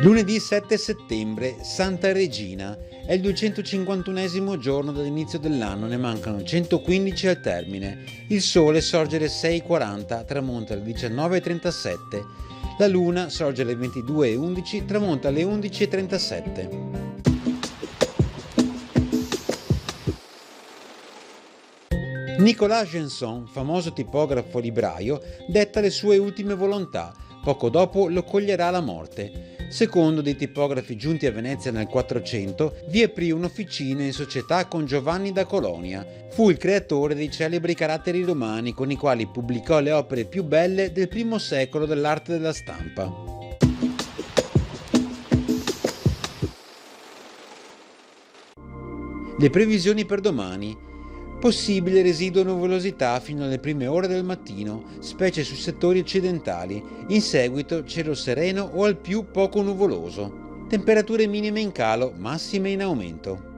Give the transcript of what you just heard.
Lunedì 7 settembre, Santa Regina. È il 251esimo giorno dall'inizio dell'anno, ne mancano 115 al termine. Il sole sorge alle 6:40, tramonta alle 19:37. La luna sorge alle 22:11, tramonta alle 11:37. Nicolas Genson, famoso tipografo libraio, detta le sue ultime volontà. Poco dopo lo coglierà la morte. Secondo dei tipografi giunti a Venezia nel 400, vi aprì un'officina in società con Giovanni da Colonia. Fu il creatore dei celebri caratteri romani con i quali pubblicò le opere più belle del primo secolo dell'arte della stampa. Le previsioni per domani. Possibile residua nuvolosità fino alle prime ore del mattino, specie sui settori occidentali. In seguito cielo sereno o al più poco nuvoloso. Temperature minime in calo, massime in aumento.